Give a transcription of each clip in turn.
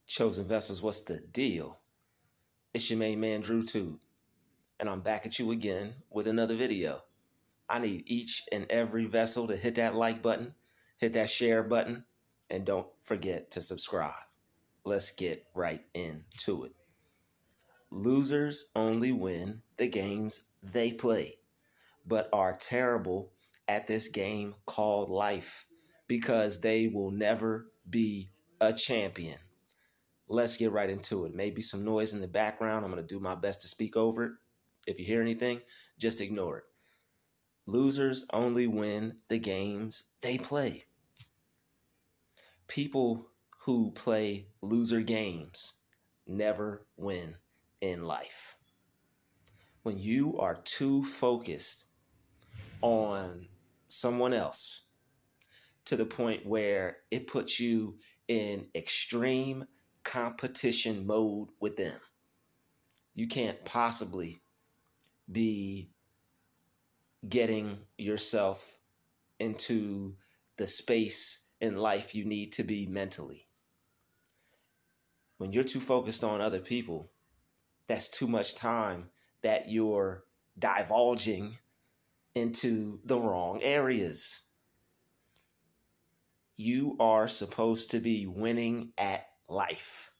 Chosen vessels, what's the deal? It's your main man, Druuill, and I'm back at you again with another video. I need each and every vessel to hit that like button, hit that share button, and don't forget to subscribe. Let's get right into it. Losers only win the games they play, but are terrible at this game called life because they will never be a champion. Let's get right into it. Maybe some noise in the background. I'm going to do my best to speak over it. If you hear anything, just ignore it. Losers only win the games they play. People who play loser games never win in life. When you are too focused on someone else to the point where it puts you in extreme competition mode with them, you can't possibly be getting yourself into the space in life you need to be mentally. When you're too focused on other people, that's too much time that you're divulging into the wrong areas. You are supposed to be winning at life.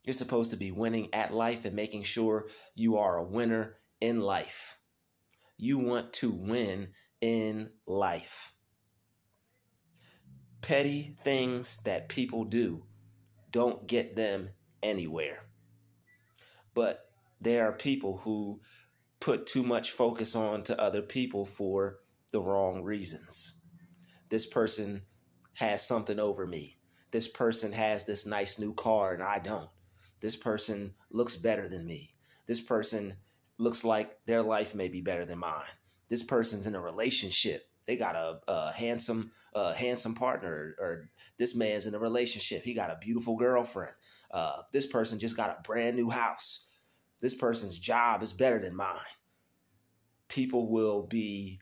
You're supposed to be winning at life and making sure you are a winner in life. You want to win in life. Petty things that people do don't get them anywhere. But there are people who put too much focus on to other people for the wrong reasons. This person has something over me. This person has this nice new car and I don't. This person looks better than me. This person looks like their life may be better than mine. This person's in a relationship. They got a handsome partner, or this man's in a relationship. He got a beautiful girlfriend. This person just got a brand new house. This person's job is better than mine. People will be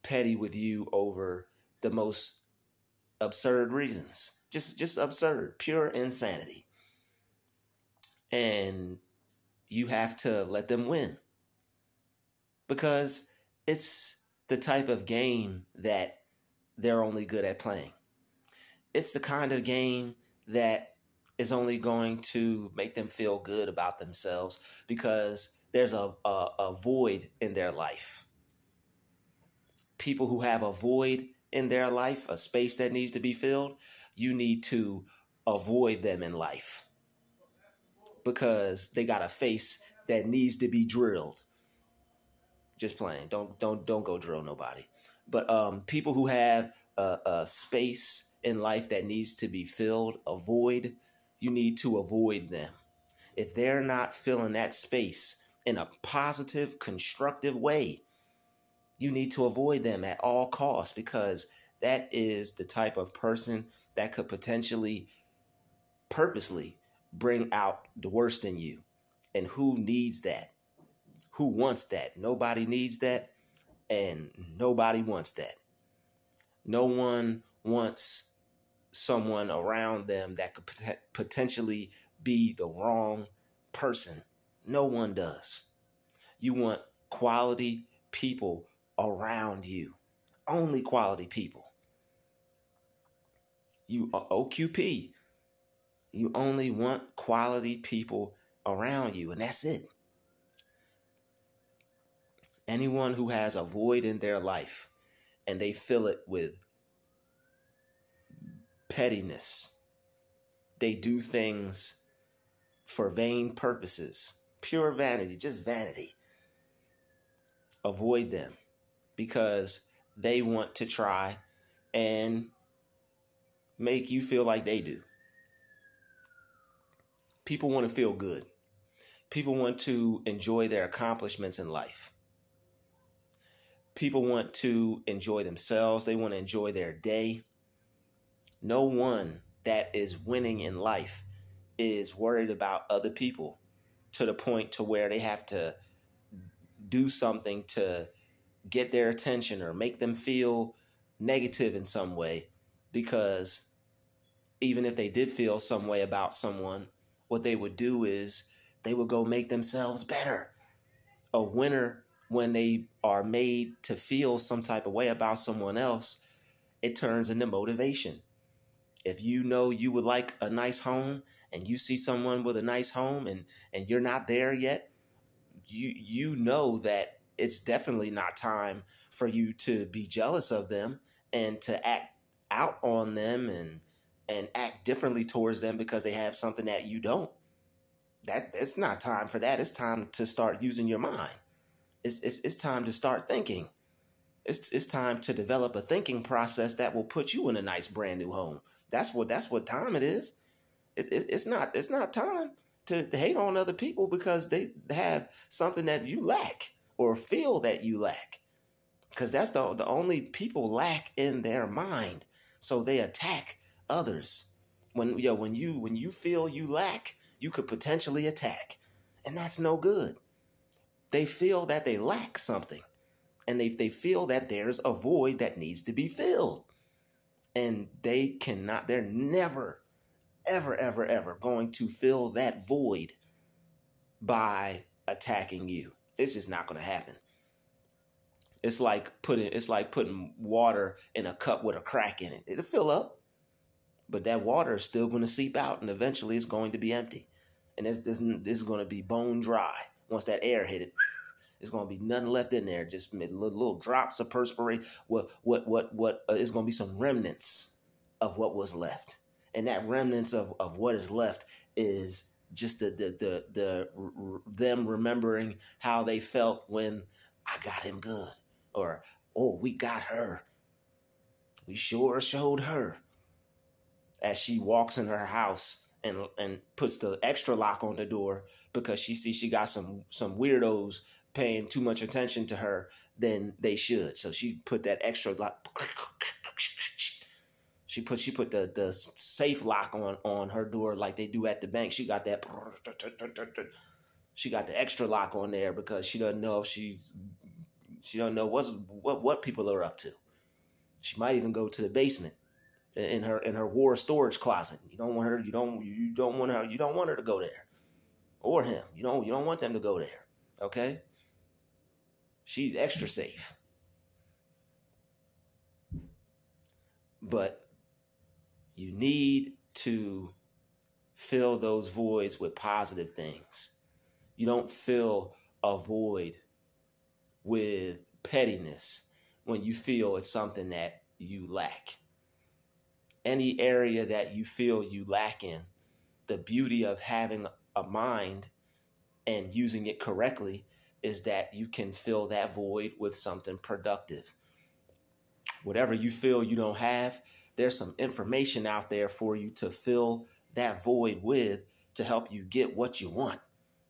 petty with you over the most absurd reasons. Just absurd, pure insanity. And you have to let them win, because it's the type of game that they're only good at playing. It's the kind of game that is only going to make them feel good about themselves because there's a void in their life. People who have a void in their life, a space that needs to be filled, you need to avoid them in life because they got a face that needs to be drilled. Just playing. Don't go drill nobody. But people who have a space in life that needs to be filled, a void, you need to avoid them. If they're not filling that space in a positive, constructive way, you need to avoid them at all costs, because that is the type of person that could potentially, purposely bring out the worst in you. And who needs that? Who wants that? Nobody needs that, and nobody wants that. No one wants someone around them that could potentially be the wrong person. No one does. You want quality people around you. Only quality people. You are OQP. You only want quality people around you, and that's it. Anyone who has a void in their life and they fill it with pettiness, they do things for vain purposes, pure vanity, just vanity. Avoid them, because they want to try and make you feel like they do. People want to feel good. People want to enjoy their accomplishments in life. People want to enjoy themselves. They want to enjoy their day. No one that is winning in life is worried about other people to the point to where they have to do something to get their attention or make them feel negative in some way, because even if they did feel some way about someone, what they would do is they would go make themselves better. A winner, when they are made to feel some type of way about someone else, it turns into motivation. If you know you would like a nice home and you see someone with a nice home and you're not there yet, you know that it's definitely not time for you to be jealous of them and to act out on them and act differently towards them because they have something that you don't. It's not time for that. It's time to start using your mind. It's time to start thinking. It's time to develop a thinking process that will put you in a nice brand new home. That's what time it is. It's not time to hate on other people because they have something that you lack or feel that you lack. Because that's the only people lack in their mind. So they attack others. When you feel you lack, you could potentially attack. And that's no good. They feel that they lack something. And they feel that there's a void that needs to be filled. And they're never, ever, ever, ever going to fill that void by attacking you. It's just not going to happen. It's like putting water in a cup with a crack in it. It'll fill up, but that water is still going to seep out, and eventually it's going to be empty. And this is going to be bone dry. Once that air hit it, there's going to be nothing left in there. Just little drops of perspiration. What is going to be some remnants of what was left, and that remnants of what is left is just them remembering how they felt when I got him good. Or, oh, we got her. We sure showed her. As she walks in her house and puts the extra lock on the door because she sees she got some weirdos paying too much attention to her than they should. So she put that extra lock. She put the safe lock on her door like they do at the bank. She got that. She got the extra lock on there because she doesn't know if she don't know what people are up to. She might even go to the basement in her war storage closet. You don't want her to go there, or him. You don't want them to go there. Okay? She's extra safe. But you need to fill those voids with positive things. You don't fill a void with pettiness when you feel it's something that you lack. Any area that you feel you lack in, the beauty of having a mind and using it correctly is that you can fill that void with something productive. Whatever you feel you don't have, there's some information out there for you to fill that void with to help you get what you want.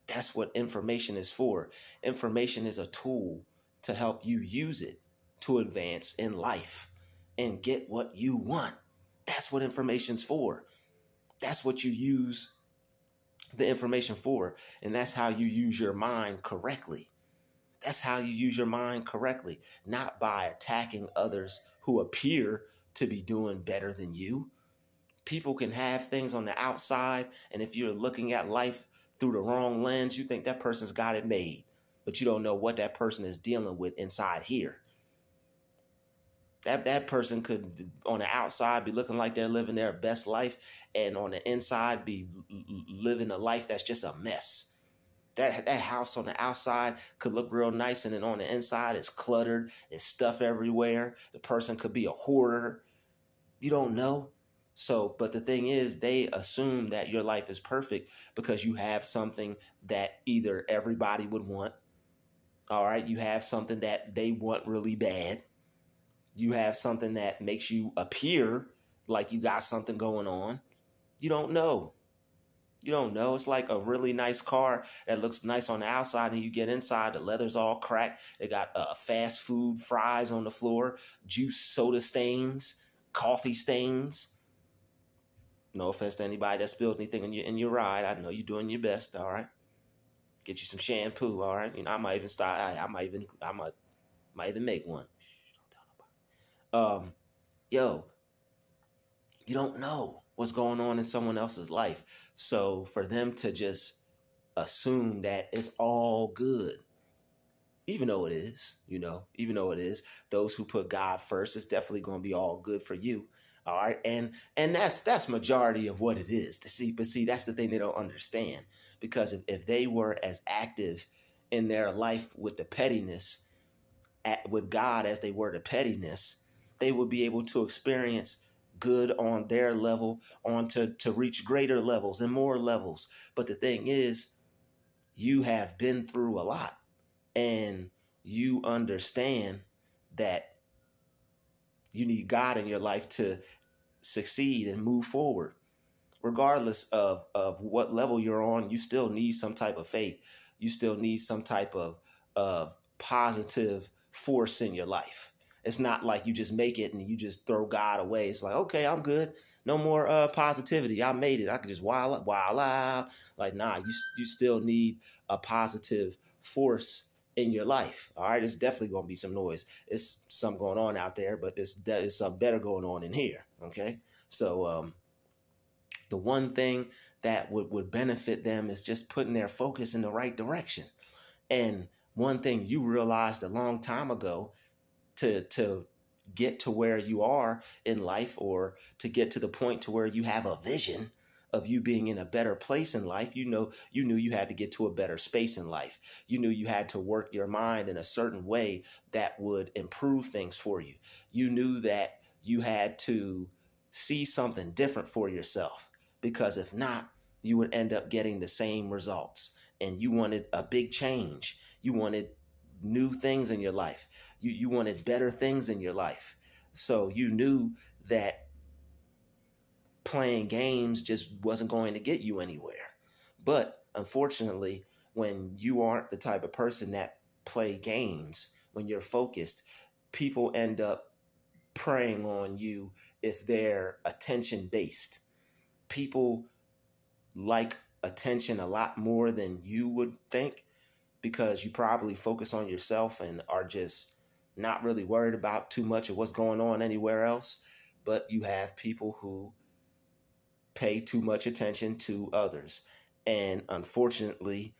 That's what information is for. Information is a tool to help you use it to advance in life and get what you want. That's what information's for. That's what you use the information for. And that's how you use your mind correctly. That's how you use your mind correctly, not by attacking others who appear to be doing better than you. People can have things on the outside, and if you're looking at life through the wrong lens, you think that person's got it made, but you don't know what that person is dealing with inside here. That person could, on the outside, be looking like they're living their best life, and on the inside be living a life that's just a mess. That house on the outside could look real nice, and then on the inside it's cluttered, there's stuff everywhere. The person could be a hoarder. You don't know. So, but the thing is, they assume that your life is perfect because you have something that either everybody would want. All right, you have something that they want really bad. You have something that makes you appear like you got something going on. You don't know. You don't know. It's like a really nice car that looks nice on the outside, and you get inside, the leather's all cracked. They got fast food fries on the floor, juice, soda stains, coffee stains. No offense to anybody that spilled anything in your ride. I know you're doing your best. All right, get you some shampoo. All right, I might even start. I might even make one. Don't tell nobody. Yo, you don't know what's going on in someone else's life. So for them to just assume that it's all good, even though it is, even though it is, those who put God first, it's definitely going to be all good for you. All right. And that's majority of what it is to see. But see, that's the thing they don't understand, because if they were as active in their life with the pettiness with God as they were the pettiness, they would be able to experience good on their level, on to reach greater levels and more levels. But the thing is, you have been through a lot, and you understand that you need God in your life to succeed and move forward. Regardless of what level you're on, you still need some type of faith. You still need some type of positive force in your life. It's not like you just make it and you just throw God away. It's like, okay, I'm good. No more positivity. I made it. I can just wild out. Like, nah, you still need a positive force in your life. All right. It's definitely going to be some noise. It's something going on out there, but there's something better going on in here. Okay. So, the one thing that would benefit them is just putting their focus in the right direction. And one thing you realized a long time ago, to get to where you are in life, or to get to the point to where you have a vision of you being in a better place in life, you knew you had to get to a better space in life. You knew you had to work your mind in a certain way that would improve things for you. You knew that you had to see something different for yourself, because if not, you would end up getting the same results. And you wanted a big change. You wanted new things in your life. You wanted better things in your life. So you knew that playing games just wasn't going to get you anywhere. But unfortunately, when you aren't the type of person that play games, when you're focused, people end up preying on you if they're attention based. People like attention a lot more than you would think, because you probably focus on yourself and are just not really worried about too much of what's going on anywhere else. But you have people who pay too much attention to others. And unfortunately,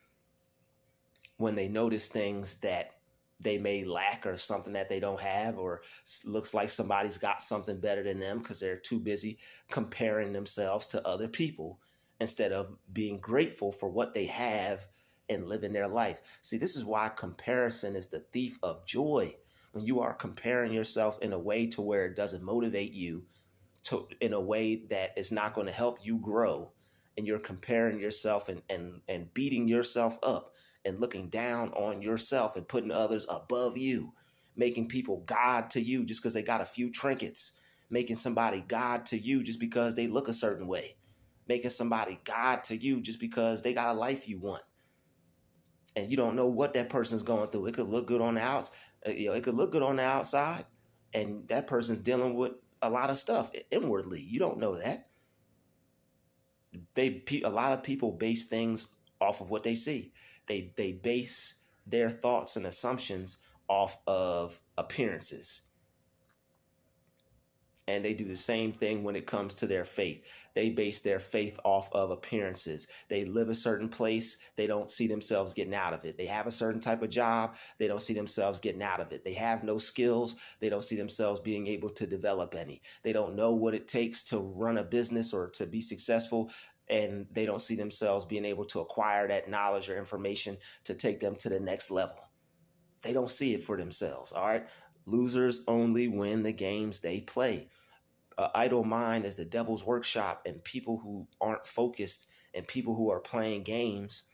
when they notice things that they may lack, or something that they don't have, or looks like somebody's got something better than them, because they're too busy comparing themselves to other people instead of being grateful for what they have and living their life. See, this is why comparison is the thief of joy. When you are comparing yourself in a way to where it doesn't motivate you, in a way that is not going to help you grow, and you're comparing yourself and beating yourself up and looking down on yourself and putting others above you, making people God to you just because they got a few trinkets, making somebody God to you just because they look a certain way, making somebody God to you just because they got a life you want. And you don't know what that person's going through. It could look good on the outside. It could look good on the outside, and that person's dealing with a lot of stuff inwardly. You don't know that. A lot of people base things off of what they see. They base their thoughts and assumptions off of appearances. And they do the same thing when it comes to their faith. They base their faith off of appearances. They live a certain place. They don't see themselves getting out of it. They have a certain type of job. They don't see themselves getting out of it. They have no skills. They don't see themselves being able to develop any. They don't know what it takes to run a business or to be successful. And they don't see themselves being able to acquire that knowledge or information to take them to the next level. They don't see it for themselves. All right. Losers only win the games they play. Idle mind is the devil's workshop, and people who aren't focused and people who are playing games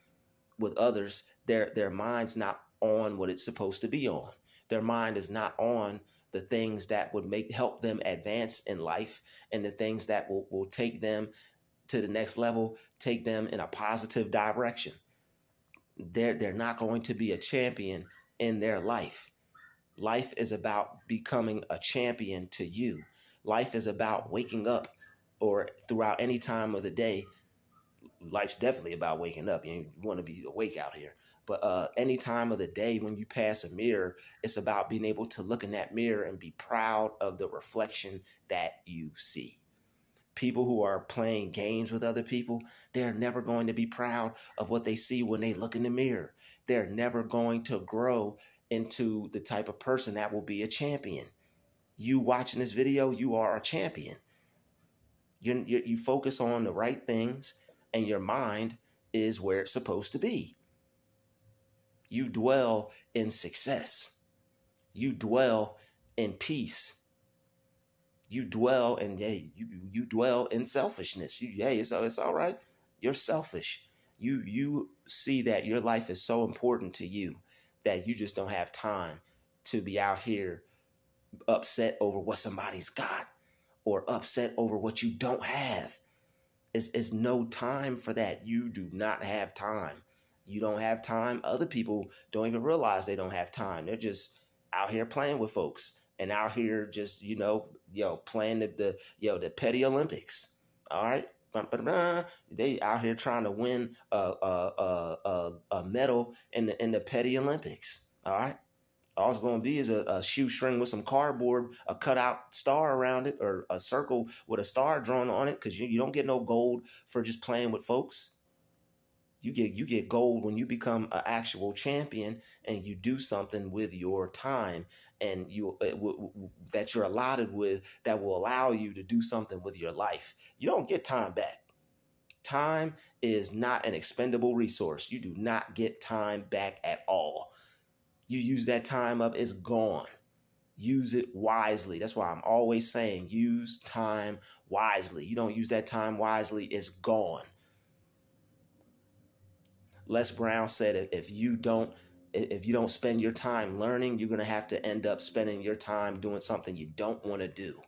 with others, their mind's not on what it's supposed to be on. Their mind is not on the things that would help them advance in life, and the things that will take them to the next level, take them in a positive direction. They're not going to be a champion in their life. Life is about becoming a champion to you. Life is about waking up, or throughout any time of the day. Life's definitely about waking up. You want to be awake out here. But any time of the day when you pass a mirror, it's about being able to look in that mirror and be proud of the reflection that you see. People who are playing games with other people, they're never going to be proud of what they see when they look in the mirror. They're never going to grow into the type of person that will be a champion. You watching this video, you are a champion. You focus on the right things, and your mind is where it's supposed to be. You dwell in success. You dwell in peace. You dwell in you dwell in selfishness. It's all right. You're selfish. You see that your life is so important to you that you just don't have time to be out here upset over what somebody's got or upset over what you don't have. It's no time for that. You do not have time. You don't have time. Other people don't even realize they don't have time. They're just out here playing with folks and out here just, playing the petty Olympics. All right. They out here trying to win a medal in the petty Olympics. All right. All it's going to be is a shoestring with some cardboard, a cutout star around it, or a circle with a star drawn on it, because you don't get no gold for just playing with folks. You get gold when you become an actual champion and you do something with your time and that you're allotted with that will allow you to do something with your life. You don't get time back. Time is not an expendable resource. You do not get time back at all. You use that time up, it's gone. Use it wisely. That's why I'm always saying use time wisely. You don't use that time wisely, it's gone. Les Brown said if you don't spend your time learning, you're going to have to end up spending your time doing something you don't want to do.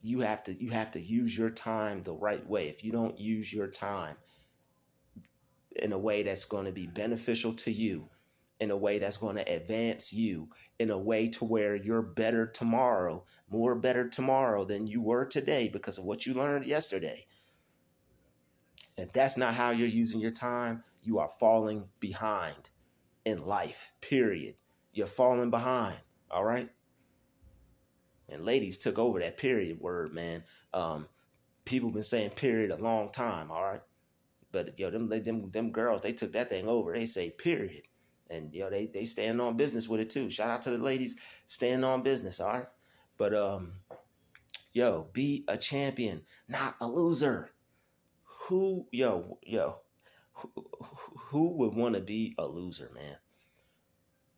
You have to use your time the right way. If you don't use your time in a way that's going to be beneficial to you, in a way that's going to advance you, in a way to where you're better tomorrow, more better tomorrow than you were today because of what you learned yesterday. If that's not how you're using your time, you are falling behind in life, period. You're falling behind, all right? And ladies took over that period word, man. People been saying period a long time, all right? But, them girls, they took that thing over. They say period. And, they stand on business with it, too. Shout out to the ladies standing on business, all right? But, be a champion, not a loser. Who would want to be a loser, man?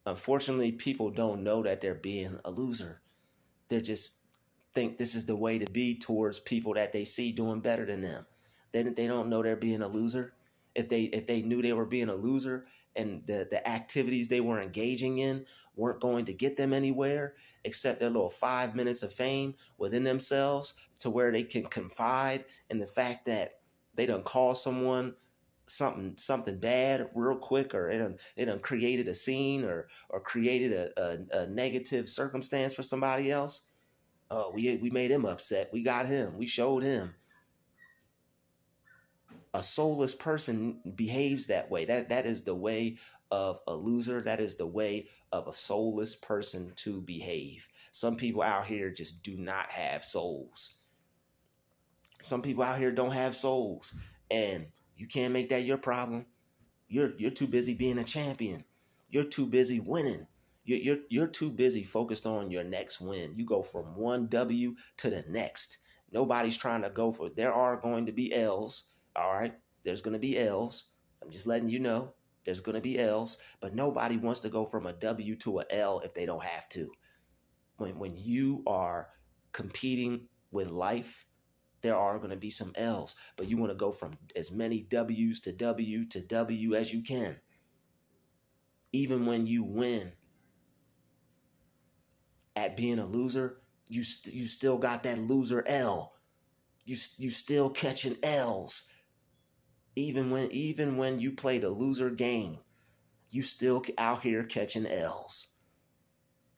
Unfortunately, people don't know that they're being a loser. They just think this is the way to be towards people that they see doing better than them. They don't know they're being a loser. If they knew they were being a loser and the activities they were engaging in weren't going to get them anywhere except their little 5 minutes of fame within themselves, to where they can confide in the fact that they done call someone something bad real quick, or they done created a scene or created a negative circumstance for somebody else. Oh, we made him upset. We got him. We showed him. A soulless person behaves that way. That is the way of a loser. That is the way of a soulless person to behave. Some people out here just do not have souls. Some people out here don't have souls, and you can't make that your problem. You're too busy being a champion. You're too busy winning. You're too busy focused on your next win. You go from one W to the next. Nobody's trying to go for it. There are going to be L's. All right, there's going to be L's. I'm just letting you know there's going to be L's, but nobody wants to go from a W to a L if they don't have to. When you are competing with life, there are going to be some L's, but you want to go from as many W's to W to W as you can. Even when you win at being a loser, you still got that loser L. You still catching L's. Even when you play the loser game, you still out here catching L's.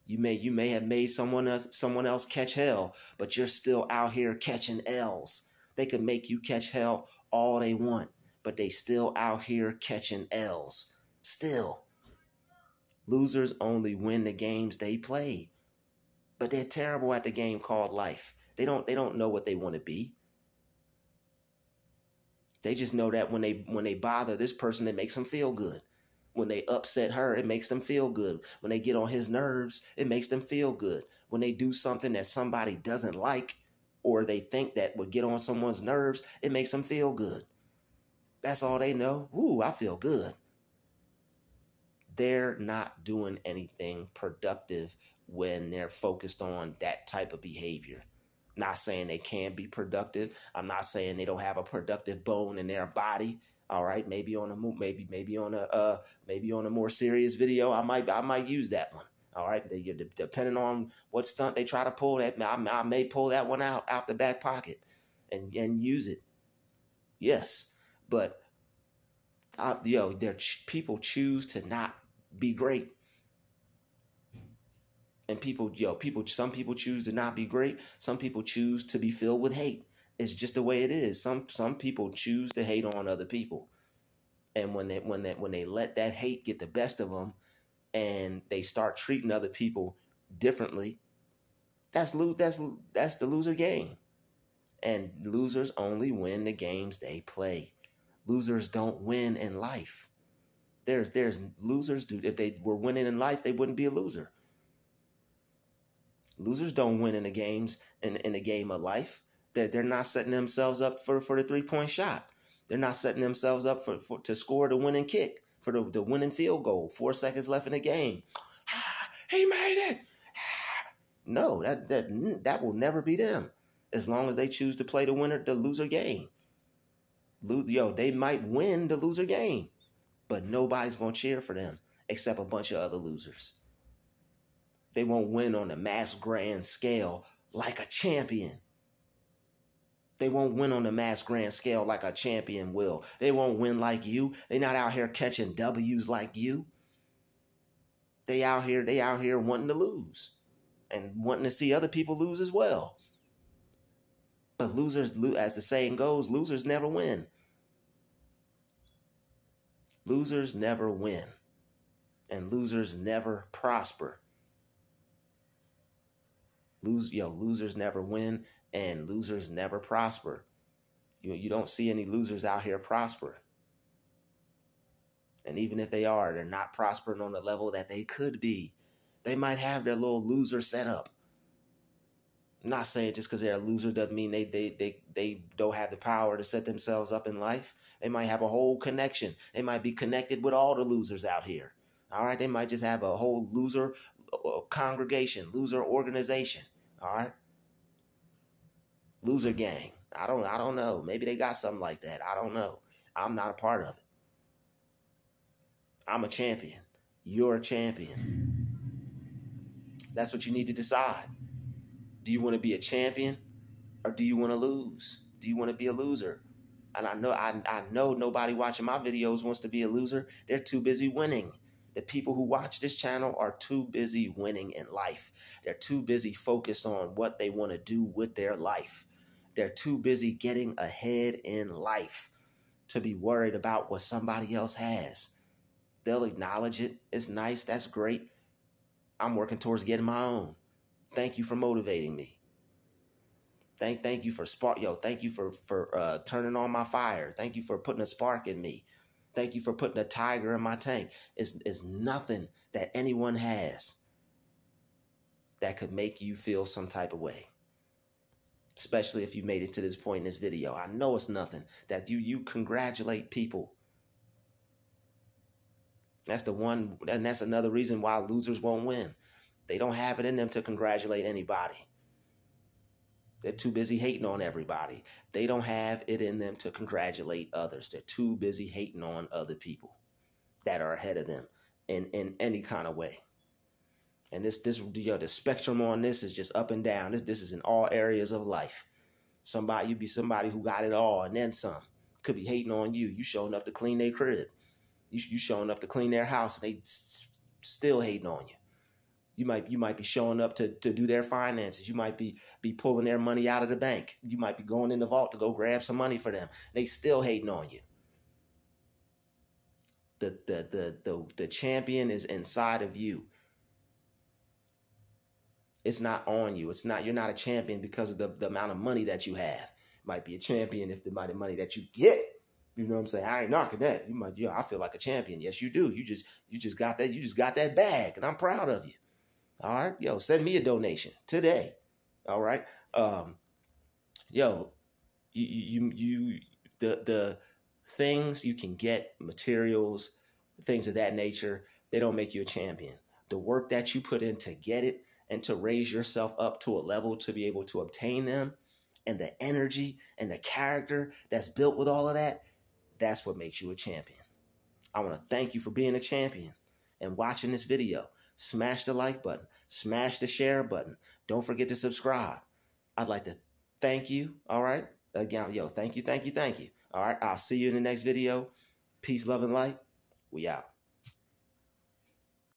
You may have made someone else catch hell, but you're still out here catching L's. They can make you catch hell all they want, but they still out here catching L's. Still. Losers only win the games they play, but they're terrible at the game called life. They don't know what they want to be. They just know that when they bother this person, it makes them feel good. When they upset her, it makes them feel good. When they get on his nerves, it makes them feel good. When they do something that somebody doesn't like, or they think that would get on someone's nerves, it makes them feel good. That's all they know. Ooh, I feel good. They're not doing anything productive when they're focused on that type of behavior. Not saying they can't be productive. I'm not saying they don't have a productive bone in their body. All right, maybe on a maybe on a more serious video, I might use that one. All right, depending on what stunt they try to pull, that I may pull that one out the back pocket and use it. Yes, but people choose to not be great. And some people choose to not be great. Some people choose to be filled with hate. It's just the way it is. Some people choose to hate on other people. And when they let that hate get the best of them and they start treating other people differently, that's the loser game. And losers only win the games they play. Losers don't win in life. There's losers do. If they were winning in life, they wouldn't be a loser. Losers don't win in the games in the game of life. They're not setting themselves up for the 3-point shot. They're not setting themselves up to score the winning kick, for the winning field goal. 4 seconds left in the game. He made it. No, that will never be them. As long as they choose to play the loser game. They might win the loser game, but nobody's gonna cheer for them except a bunch of other losers. They won't win on the mass grand scale like a champion. They won't win on the mass grand scale like a champion will. They won't win like you. They're not out here catching W's like you. They out here wanting to lose and wanting to see other people lose as well. But losers, as the saying goes, losers never win. Losers never win. And losers never prosper. Losers never win and losers never prosper. You don't see any losers out here prosper. And even if they are, they're not prospering on the level that they could be. They might have their little loser setup. I'm not saying just because they're a loser doesn't mean they don't have the power to set themselves up in life. They might have a whole connection. They might be connected with all the losers out here. All right, they might just have a whole loser congregation, loser organization. All right, loser gang. I don't know. Maybe they got something like that. I don't know. I'm not a part of it. I'm a champion. You're a champion. That's what you need to decide. Do you want to be a champion or do you want to lose? Do you want to be a loser? And I know nobody watching my videos wants to be a loser. They're too busy winning. The people who watch this channel are too busy winning in life. They're too busy focused on what they want to do with their life. They're too busy getting ahead in life to be worried about what somebody else has. They'll acknowledge it. It's nice. That's great. I'm working towards getting my own. Thank you for motivating me. Thank you for Thank you for turning on my fire. Thank you for putting a spark in me. Thank you for putting a tiger in my tank. It's nothing that anyone has that could make you feel some type of way. Especially if you made it to this point in this video. I know it's nothing that you congratulate people. That's the one, and that's another reason why losers won't win. They don't have it in them to congratulate anybody. They're too busy hating on everybody. They don't have it in them to congratulate others. They're too busy hating on other people that are ahead of them in any kind of way. And the spectrum on this is just up and down. This is in all areas of life. You'd be somebody who got it all and then some. Could be hating on you. You showing up to clean their crib. You showing up to clean their house and they still hating on you. You might be showing up to do their finances. You might be pulling their money out of the bank. You might be going in the vault to go grab some money for them. They still hating on you. The champion is inside of you. It's not on you. You're not a champion because of the amount of money that you have. Might be a champion if the amount of money that you get. You know what I'm saying? I ain't knocking that. You might, I feel like a champion. Yes, you do. You just got that. You just got that bag, and I'm proud of you. All right, yo, send me a donation today. All right, yo, the things you can get, materials, things of that nature, they don't make you a champion. The work that you put in to get it and to raise yourself up to a level to be able to obtain them, and the energy and the character that's built with all of that, that's what makes you a champion. I want to thank you for being a champion and watching this video. Smash the like button. Smash the share button. Don't forget to subscribe. I'd like to thank you. All right. Again, yo, thank you. All right. I'll see you in the next video. Peace, love, and light. We out.